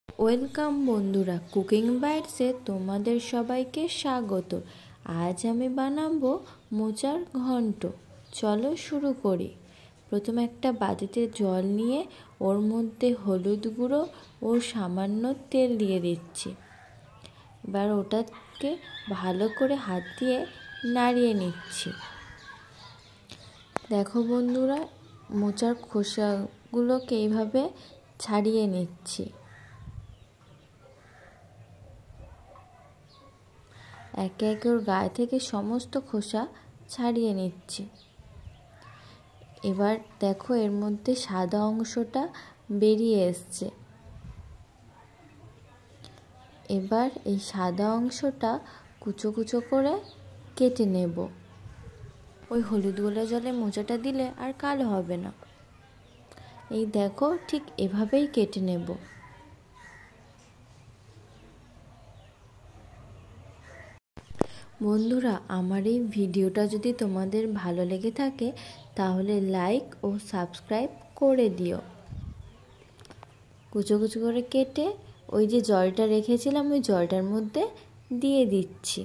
Welcome বন্ধুরা, cooking বাইটসে তোমাদের সবাইকে স্বাগত। আজ আমি বানাবো মোচার ঘন্ট। চলো শুরু করি। প্রথমে একটা বাটিতে জল নিয়ে ওর মধ্যে হলুদ গুঁড়ো ও সামান্য তেল দিয়ে দিচ্ছি। এবার ওটাকে ভালো করে হাত দিয়ে নাড়িয়ে নিচ্ছি। দেখো বন্ধুরা, মোচার খোসাগুলোকে এইভাবে ছাড়িয়ে নিচ্ছি। একে একে ওর গায়ে থেকে সমস্ত খোসা ছাড়িয়ে নিচ্ছি। এবার দেখো এর মধ্যে সাদা অংশটা বেরিয়ে এসছে। এবার এই সাদা অংশটা কুচো কুচো করে কেটে নেব। ওই হলুদ গোলা জলে মোচাটা দিলে আর কালো হবে না। এই দেখো ঠিক এভাবেই কেটে নেব। বন্ধুরা, আমার এই ভিডিওটা যদি তোমাদের ভালো লেগে থাকে তাহলে লাইক ও সাবস্ক্রাইব করে দিও। কুচো কুচো করে কেটে ওই যে জলটা রেখেছিলাম ওই জলটার মধ্যে দিয়ে দিচ্ছি।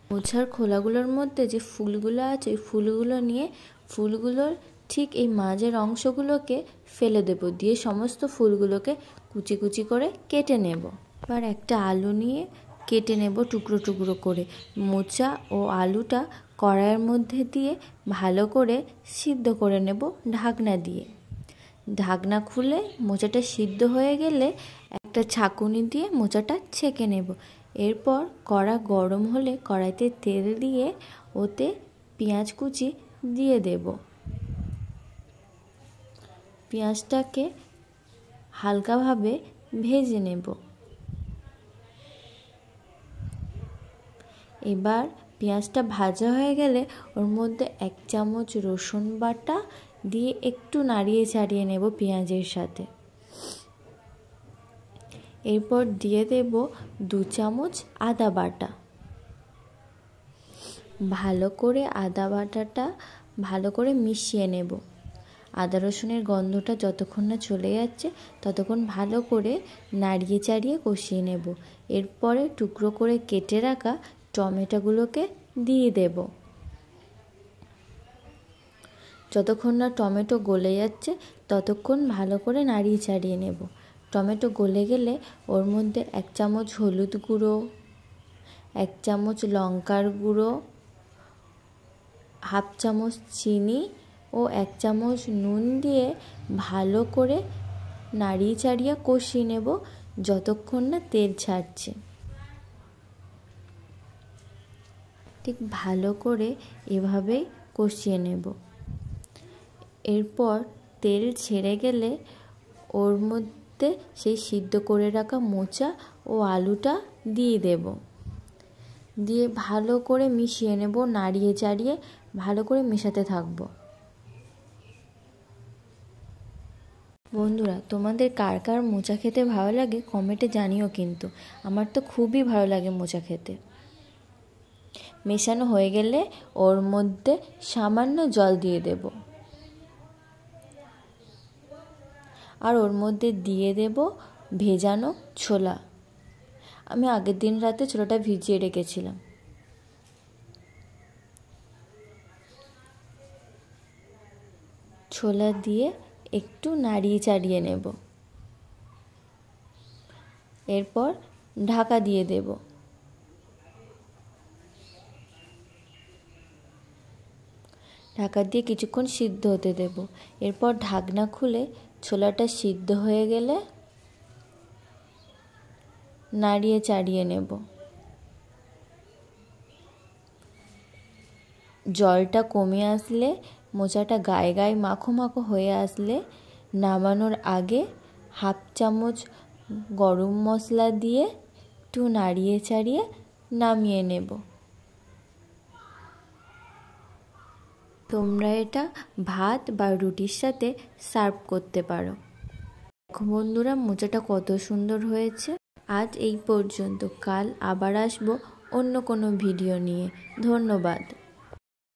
মোচার খোলাগুলোর মধ্যে যে ফুলগুলো আছে ওই ফুলগুলো নিয়ে ফুলগুলোর ঠিক এই মাঝের অংশগুলোকে ফেলে দেব, দিয়ে সমস্ত ফুলগুলোকে কুচি কুচি করে কেটে নেব। এবার একটা আলু নিয়ে কেটে নেব টুকরো টুকরো করে। মোচা ও আলুটা কড়াইয়ের মধ্যে দিয়ে ভালো করে সিদ্ধ করে নেব ঢাকনা দিয়ে। ঢাকনা খুলে মোচাটা সিদ্ধ হয়ে গেলে একটা ছাঁকুনি দিয়ে মোচাটা ছেঁকে নেব। এরপর কড়া গরম হলে কড়াইতে তেল দিয়ে ওতে পেঁয়াজ কুচি দিয়ে দেব। পেঁয়াজটাকে হালকাভাবে ভেজে নেব। এবার পেঁয়াজটা ভাজা হয়ে গেলে ওর মধ্যে 1 চামচ রসুন বাটা দিয়ে একটু নাড়িয়ে চাড়িয়ে নেব পেঁয়াজের সাথে। এরপর দিয়ে দেব 2 চামচ আদা বাটা। ভালো করে আদা বাটাটা ভালো করে মিশিয়ে নেব। আদা রসুনের গন্ধটা যতক্ষণ না চলে যাচ্ছে ততক্ষণ ভালো করে নাড়িয়ে চাড়িয়ে কষিয়ে নেব। এরপরে টুকরো করে কেটে রাখা টমেটোগুলোকে দিয়ে দেব। যতক্ষণ না টমেটো গলে যাচ্ছে ততক্ষণ ভালো করে নাড়িয়ে চাড়িয়ে নেব। টমেটো গলে গেলে ওর মধ্যে 1 চামচ হলুদ গুঁড়ো, 1 চামচ লঙ্কার গুঁড়ো, হাফ চামচ চিনি ও 1 চামচ নুন দিয়ে ভালো করে নাড়িয়ে চাড়িয়ে কষিয়ে নেব যতক্ষণ না তেল ছাড়ছে। ঠিক ভালো করে এভাবেই কষিয়ে নেব। এরপর তেল ছেড়ে গেলে ওর মধ্যে সেই সিদ্ধ করে রাখা মোচা ও আলুটা দিয়ে দেব। দিয়ে ভালো করে মিশিয়ে নেব, নাড়িয়ে চাড়িয়ে ভালো করে মেশাতে থাকব। বন্ধুরা, তোমাদের কার কার মোচা খেতে ভালো লাগে কমেন্টে জানিও কিন্তু। আমার তো খুবই ভালো লাগে মোচা খেতে। মেশানো হয়ে গেলে ওর মধ্যে সামান্য জল দিয়ে দেব। আর ওর মধ্যে দিয়ে দেব ভেজানো ছোলা। আমি আগের দিন রাতে ছোলাটা ভিজিয়ে রেখেছিলাম। ছোলা দিয়ে একটু নাড়িয়ে চাড়িয়ে নেব। এরপর ঢাকা দিয়ে দেব। ঢাকা দিয়ে কিছুক্ষণ সিদ্ধ হতে দেব। এরপর ঢাকনা খুলে ছোলাটা সিদ্ধ হয়ে গেলে নাড়িয়ে চাড়িয়ে নেব। জলটা কমে আসলে মোচাটা গায়ে গায়ে মাখো মাখো হয়ে আসলে নামানোর আগে হাফ চামচ গরম মশলা দিয়ে একটু নাড়িয়ে চাড়িয়ে নামিয়ে নেব। তোমরা এটা ভাত বা রুটির সাথে সার্ভ করতে পারো। দেখো বন্ধুরা, মোচাটা কত সুন্দর হয়েছে। আজ এই পর্যন্ত। কাল আবার আসবো অন্য কোনো ভিডিও নিয়ে। ধন্যবাদ।